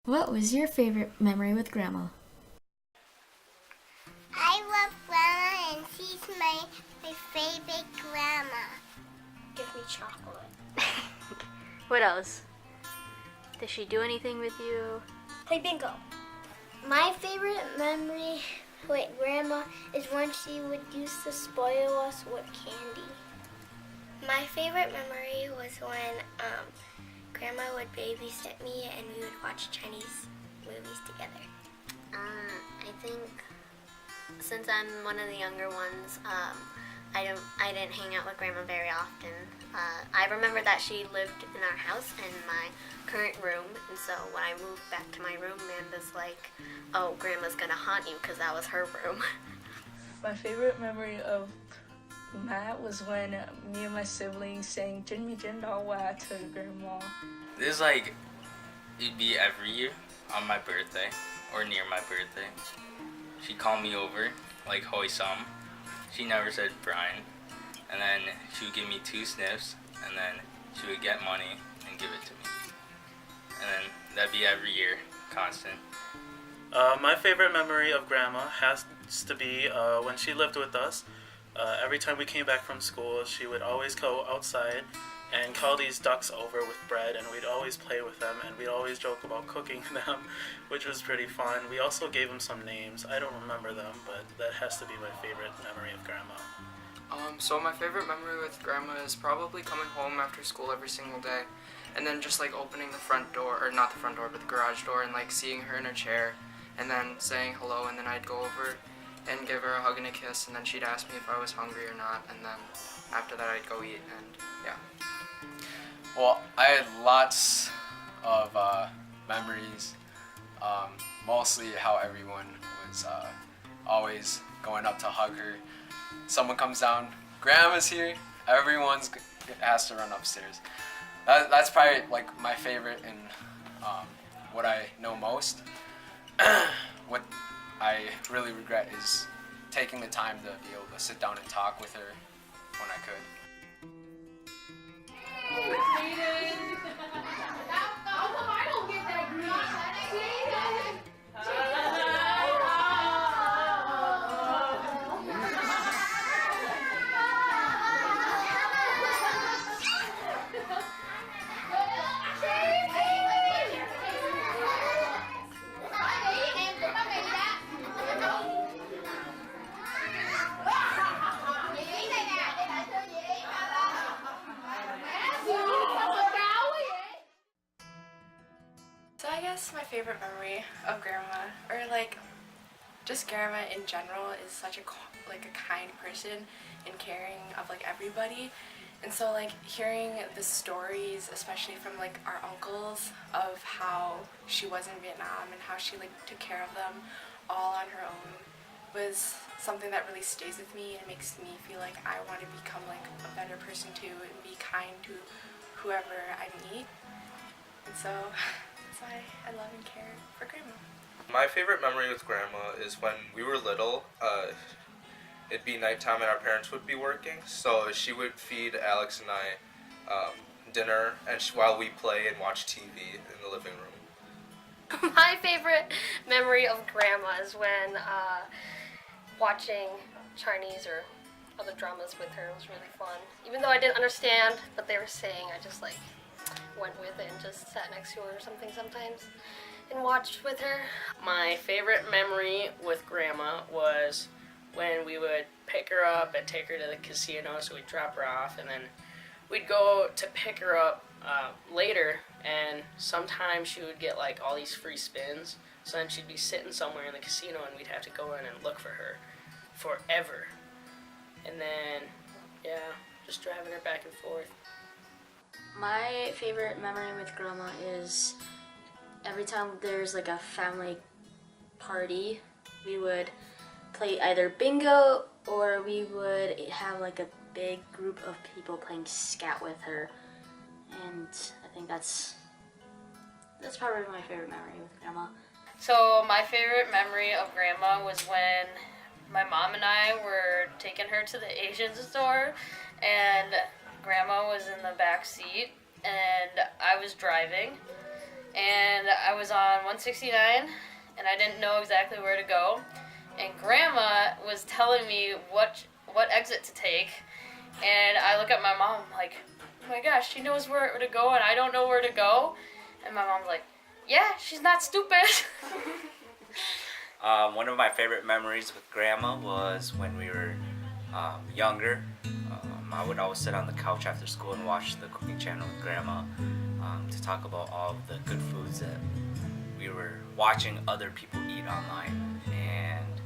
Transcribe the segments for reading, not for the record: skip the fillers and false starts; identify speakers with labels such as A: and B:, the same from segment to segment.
A: What was your favorite memory with Grandma?
B: I love Grandma and she's my favorite grandma. Give me chocolate.
C: What else? Does she do anything with you?
B: Play bingo. My favorite memory with Grandma is when she would used to spoil us with candy. My favorite memory was when Grandma would babysit me and we would watch Chinese movies together.
C: I think since I'm one of the younger ones, I didn't hang out with Grandma very often. I remember that she lived in our house in my current room, and so when I moved back to my room, Amanda's like, "Oh, Grandma's gonna haunt you," because that was her room.
D: My favorite memory of Matt was when me and my siblings sang Jin Jin Dao Wa to Grandma.
E: This it'd be every year on my birthday or near my birthday. She'd call me over, like Hoi Sum. She never said Brian. And then she would give me 2 sniffs, and then she would get money and give it to me. And then that'd be every year, constant.
F: My favorite memory of Grandma has to be when she lived with us. Every time we came back from school, she would always go outside and call these ducks over with bread, and we'd always play with them, and we'd always joke about cooking them, which was pretty fun. We also gave them some names. I don't remember them, but that has to be my favorite memory of Grandma.
G: So my favorite memory with Grandma is probably coming home after school every single day, and then just like opening the front door, or not the front door, but the garage door, and like seeing her in her chair, and then saying hello, and then I'd go over and give her a hug and a kiss, and then she'd ask me if I was hungry or not, and then after that I'd go eat, and yeah.
H: Well, I had lots of memories, mostly how everyone was always going up to hug her. Someone comes down, Grandma's here, everyone's has to run upstairs. That's probably like my favorite and what I know most. What I really regret is taking the time to be able to sit down and talk with her when I could.
I: So I guess my favorite memory of Grandma, or like just Grandma in general, is such a kind person and caring of like everybody. And so like hearing the stories, especially from like our uncles, of how she was in Vietnam and how she like took care of them all on her own, was something that really stays with me and makes me feel like I want to become like a better person too and be kind to whoever I meet. And so that's why I love and care for Grandma.
J: My favorite memory with Grandma is when we were little. It'd be nighttime and our parents would be working, so she would feed Alex and I dinner and while we play and watch TV in the living room.
K: My favorite memory of Grandma is when watching Chinese or other dramas with her. It was really fun. Even though I didn't understand what they were saying, I just like went with it and just sat next to her or something sometimes and watched with her.
L: My favorite memory with Grandma was when we would pick her up and take her to the casino, so we'd drop her off, and then we'd go to pick her up later, and sometimes she would get like all these free spins, so then she'd be sitting somewhere in the casino and we'd have to go in and look for her forever. And then, yeah, just driving her back and forth.
C: My favorite memory with Grandma is every time there's like a family party, we would play either bingo or we would have like a big group of people playing scat with her. And I think that's probably my favorite memory with Grandma.
K: So my favorite memory of Grandma was when my mom and I were taking her to the Asian store, and Grandma was in the back seat and I was driving,
M: and I was on 169, and I didn't know exactly where to go, and Grandma was telling me what exit to take, and I look at my mom like, oh my gosh, she knows where to go, and I don't know where to go, and my mom's like, yeah, she's not stupid.
N: One of my favorite memories with Grandma was when we were younger. I would always sit on the couch after school and watch the cooking channel with Grandma to talk about all of the good foods that we were watching other people eat online. And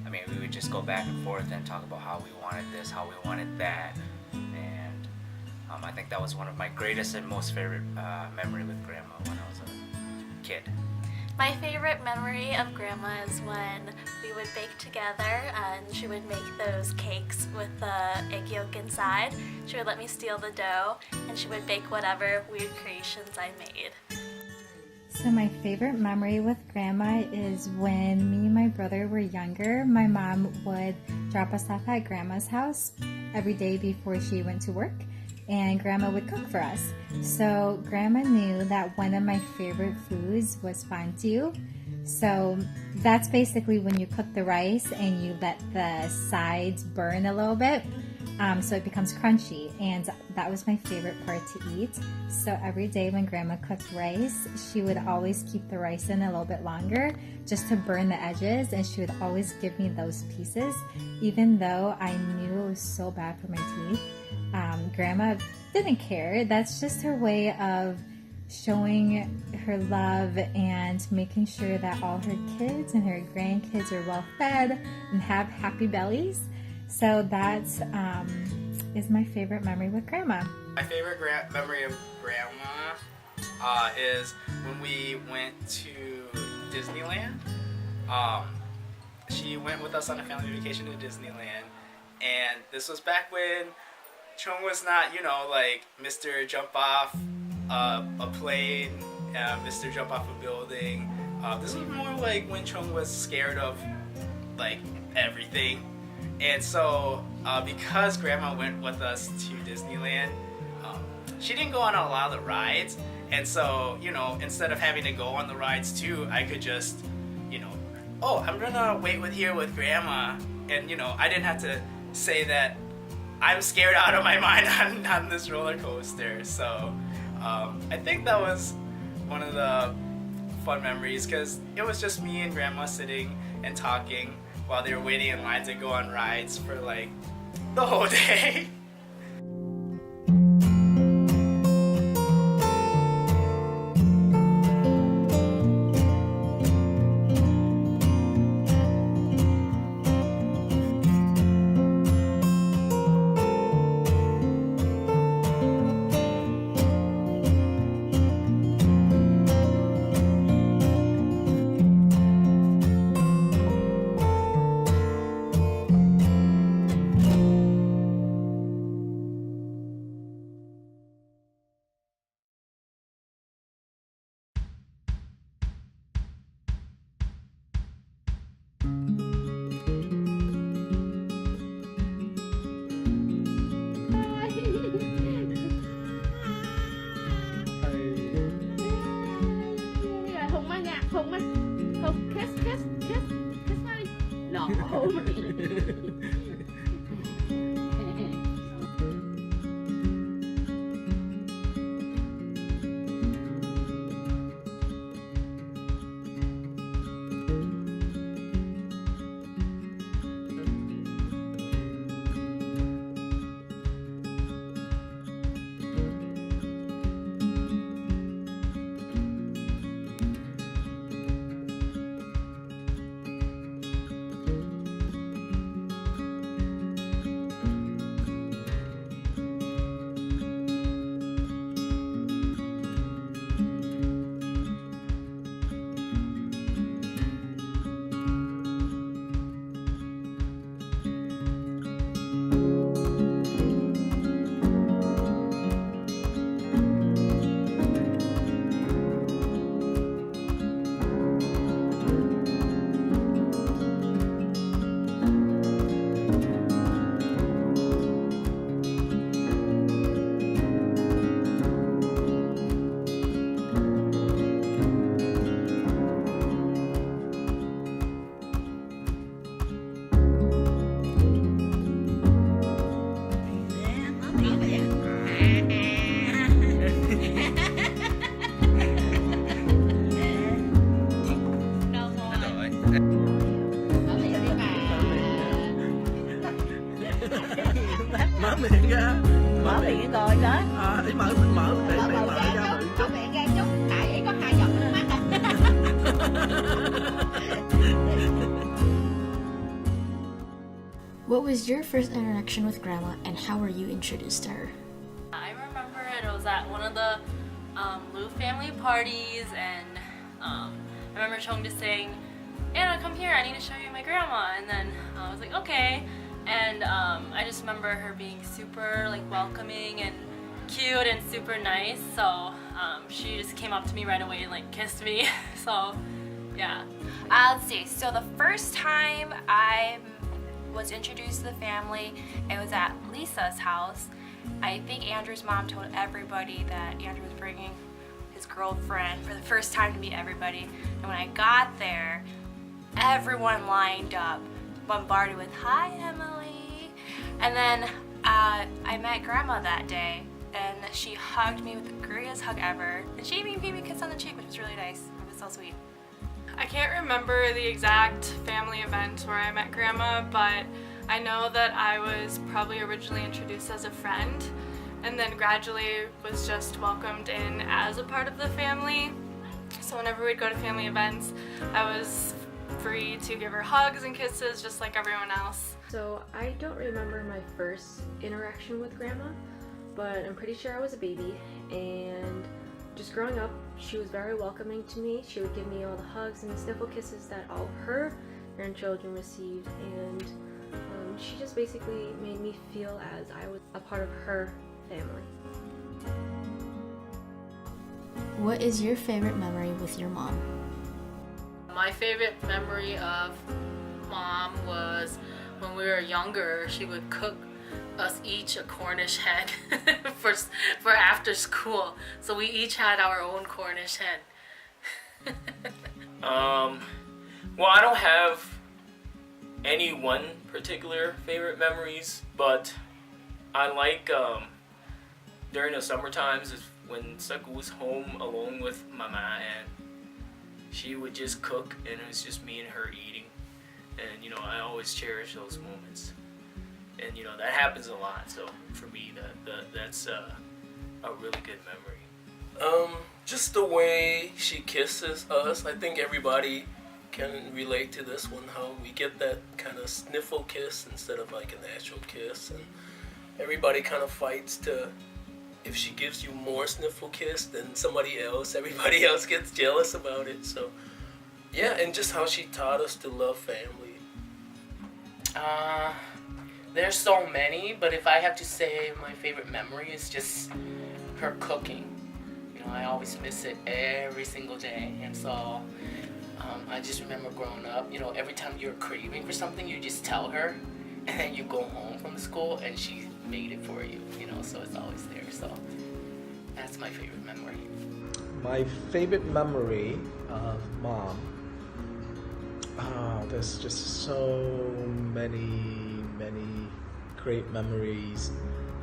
N: I mean, we would just go back and forth and talk about how we wanted this, how we wanted that. And I think that was one of my greatest and most favorite memory with Grandma when I was a kid.
O: My favorite memory of Grandma is when we would bake together and she would make those cakes with the egg yolk inside. She would let me steal the dough and she would bake whatever weird creations I made.
P: So my favorite memory with Grandma is when me and my brother were younger. My mom would drop us off at Grandma's house every day before she went to work, and Grandma would cook for us. So Grandma knew that one of my favorite foods was fondue. So that's basically when you cook the rice and you let the sides burn a little bit, so it becomes crunchy, and that was my favorite part to eat. So every day when Grandma cooked rice, she would always keep the rice in a little bit longer just to burn the edges, and she would always give me those pieces even though I knew it was so bad for my teeth. Grandma didn't care. That's just her way of showing her love and making sure that all her kids and her grandkids are well fed and have happy bellies. So that is my favorite memory with Grandma.
Q: My favorite memory of Grandma is when we went to Disneyland. She went with us on a family vacation to Disneyland, and this was back when Chung was not, you know, like Mr. Jump Off a plane, Mr. Jump Off a building. This was more like when Chung was scared of like everything. And so because Grandma went with us to Disneyland, she didn't go on a lot of the rides. And so, you know, instead of having to go on the rides too, I could just, you know, oh, I'm gonna wait here with Grandma. And, you know, I didn't have to say that I'm scared out of my mind on this roller coaster. So I think that was one of the fun memories, because it was just me and Grandma sitting and talking while they were waiting in line to go on rides for like the whole day.
R: miệng ra.
S: Mở miệng rồi đó.
R: Để mở để
S: Mở
R: mở
S: ra
R: ra
S: chút,
R: bự
S: mở
R: chút.
S: miệng ra chút. Tại vậy có 2 giọt nước mắt à.
A: What was your first interaction with Grandma, and how were you introduced to her?
M: I remember it was at one of the Lu family parties, and I remember Chong just saying, Anna, come here, I need to show you my grandma. And then I was like, okay. And I just remember her being super like welcoming and cute and super nice. So she just came up to me right away and like kissed me. So yeah.
T: Let's see. So the first time I was introduced to the family, it was at Lisa's house. I think Andrew's mom told everybody that Andrew was bringing his girlfriend for the first time to meet everybody. And when I got there, everyone lined up, bombarded with, "Hi, Emily." And then I met Grandma that day, and she hugged me with the greatest hug ever. And she even gave me a kiss on the cheek, which was really nice. It was so sweet.
U: I can't remember the exact family event where I met Grandma, but I know that I was probably originally introduced as a friend, and then gradually was just welcomed in as a part of the family. So whenever we'd go to family events, I was free to give her hugs and kisses just like everyone else.
V: So I don't remember my first interaction with Grandma, but I'm pretty sure I was a baby, and just growing up, she was very welcoming to me. She would give me all the hugs and the sniffle kisses that all her grandchildren received, and she just basically made me feel as I was a part of her family.
A: What is your favorite memory with your mom?
L: My favorite memory of Mom was when we were younger. She would cook us each a Cornish hen for after school. So we each had our own Cornish hen.
W: Well, I don't have any one particular favorite memories, but I like during the summer times is when Seku was home alone with Mama, and she would just cook, and it was just me and her eating. And, you know, I always cherish those moments. And, you know, that happens a lot. So for me, that's a really good memory.
R: Just the way she kisses us. I think everybody can relate to this one, how we get that kind of sniffle kiss instead of like an actual kiss. And everybody kind of fights to, if she gives you more sniffle kiss than everybody else gets jealous about it. So yeah, and just how she taught us to love family.
L: There's so many, but if I have to say my favorite memory is just her cooking. You know, I always miss it every single day, and so I just remember growing up, you know, every time you're craving for something, you just tell her, and then you go home from school and she made it for you, you know, so it's always there. So that's my favorite memory.
X: My favorite memory of Mom, there's just so many great memories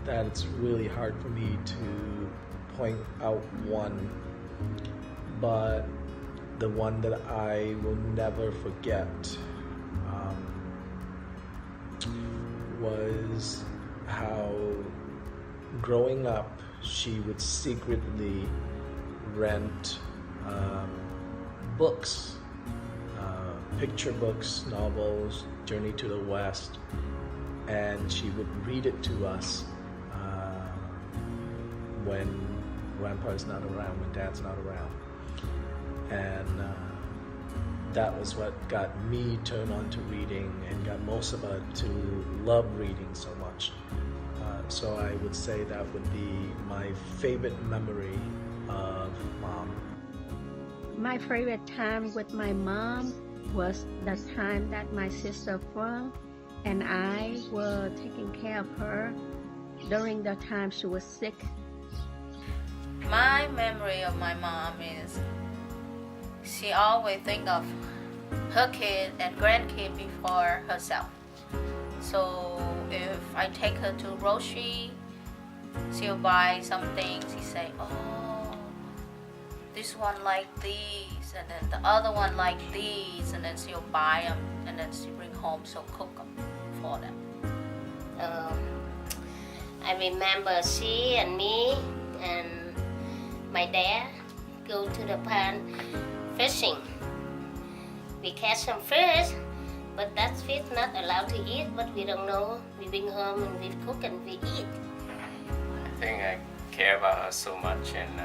X: that it's really hard for me to point out one, but the one that I will never forget was how growing up she would secretly rent books, picture books, novels, Journey to the West, and she would read it to us when Grandpa is not around, when Dad's not around. And that was what got me turned on to reading and got most of us to love reading so much. So I would say that would be my favorite memory of Mom.
S: My favorite time with my mom was the time that my sister Feng and I were taking care of her during the time she was sick.
M: My memory of my mom is she always think of her kid and grandkid before herself. So if I take her to grocery, she'll buy some things. She say, "Oh, this one like these, and then the other one like these," and then she'll buy them, and then she bring home, she'll cook them for them.
B: I remember she and me and my dad go to the pond fishing. We catch some fish, but that fish not allowed to eat, but we don't know. We bring home and we cook and we eat.
D: I think I care about her so much, and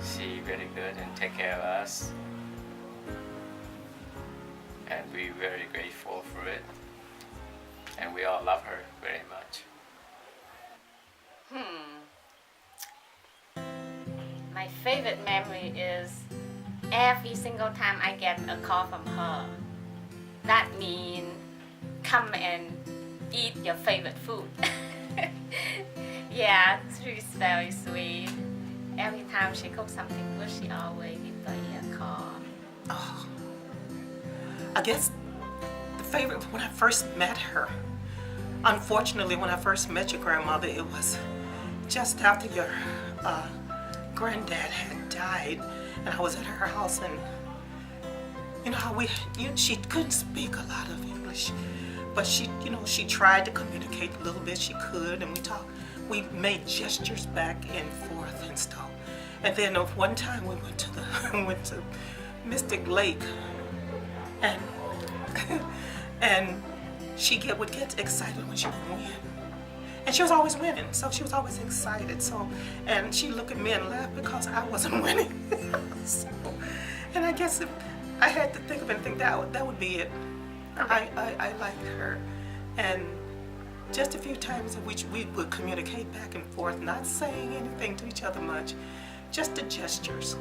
D: she very good and take care of us, and we very grateful for it, and we all love her very much.
E: My favorite memory is every single time I get a call from her. That means come and eat your favorite food. Yeah, she's very sweet. Every time she cooks something good, she always gives me a call.
F: I guess the favorite when I first met her. Unfortunately, when I first met your grandmother, it was just after your granddad had died, and I was at her house, and you know how she couldn't speak a lot of English, but she tried to communicate a little bit she could, and we talked. We made gestures back and forth and stuff. And then one time we went to Mystic Lake, and and she would get excited when she would win. And she was always winning, so she was always excited. So, and she looked at me and laughed because I wasn't winning. So, and I guess if I had to think of anything, that would be it. I liked her, and just a few times in which we would communicate back and forth, not saying anything to each other much, just the gestures.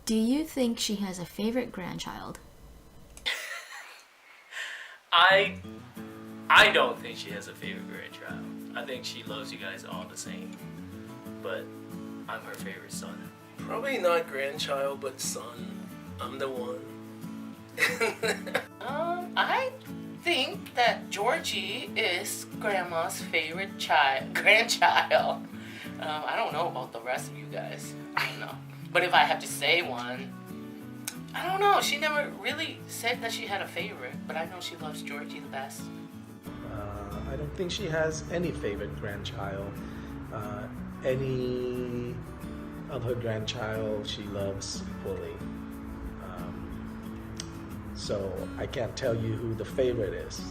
A: Do you think she has a favorite grandchild?
W: I don't think she has a favorite grandchild. I think she loves you guys all the same. But I'm her favorite son.
R: Probably not grandchild, but son. I'm the one.
L: I think that Georgie is Grandma's favorite grandchild. I don't know about the rest of you guys. I don't know. But if I have to say one, I don't know. She never really said that she had a favorite, but I know she loves Georgie the best.
X: I don't think she has any favorite grandchild. Any of her grandchild she loves equally. So I can't tell you who the favorite is.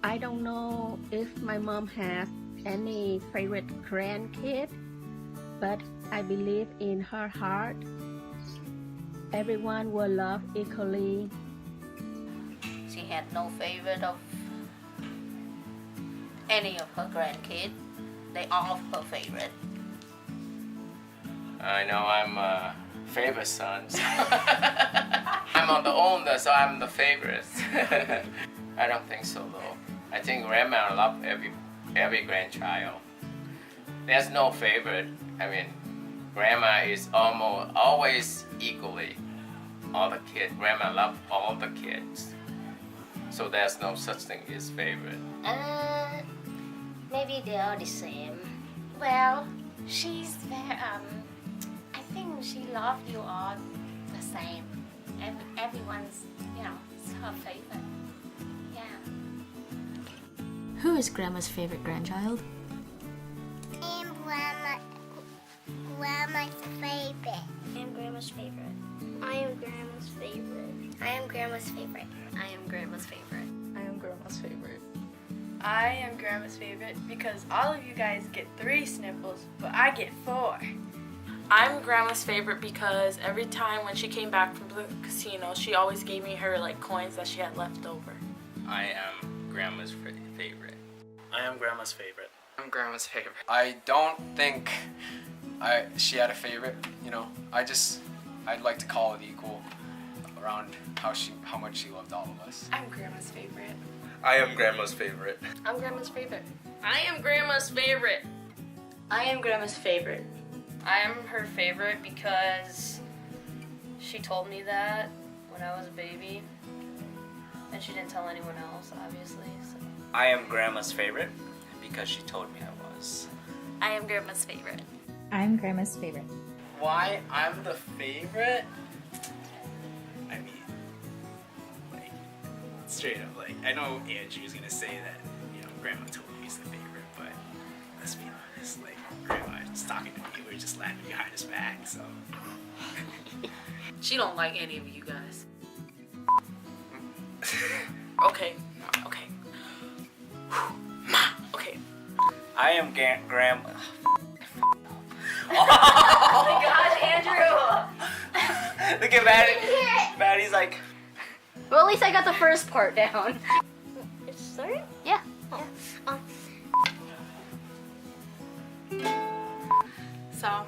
S: I don't know if my mom has any favorite grandkid, but I believe in her heart everyone will love equally.
B: She had no favorite of any of her grandkids. They all her favorite.
D: I know I'm a favorite son. So I'm on the older, so I'm the favorite. I don't think so though. I think grandma loves every grandchild. There's no favorite. I mean, grandma is always equally all the kids. Grandma loves all the kids. So there's no such thing as favorite.
B: Maybe they're all the same.
T: Well, she's very, I think she loves you all the same. Everyone's, her favorite. Yeah.
A: Who is Grandma's favorite grandchild?
G: I'm Grandma's favorite. I'm Grandma's favorite. I am Grandma's favorite. I am Grandma's favorite.
T: I am Grandma's favorite.
H: I am Grandma's favorite. I am Grandma's favorite because all of you guys get 3 sniffles, but I get 4.
I: I'm Grandma's favorite because every time when she came back from the casino, she always gave me her coins that she had left over.
D: I am Grandma's favorite.
Q: I am Grandma's favorite.
J: I'm Grandma's favorite. I don't think she had a favorite. I'd like to call it equal around how much she loved all of us.
H: I'm Grandma's favorite.
J: I am Grandma's favorite.
K: I'm Grandma's favorite.
M: I am Grandma's favorite.
C: I am Grandma's favorite.
M: I am her favorite because she told me that when I was a baby, and she didn't tell anyone else, obviously. So.
N: I am Grandma's favorite because she told me I was.
O: I am Grandma's favorite.
P: I'm Grandma's favorite.
Q: Why I'm the favorite? I mean, straight up, I know Andrew's gonna say that, Grandma told me he's the favorite, but let's be honest, Grandma was talking to me, we were just laughing behind his back, so.
M: She don't like any of you guys. Okay. Okay.
N: I am Grandma.
C: Oh my gosh, Andrew!
N: Look at Maddie. Maddie's like.
C: Well, at least I got the first part down.
G: Sorry?
C: Yeah.
G: Yeah.
U: So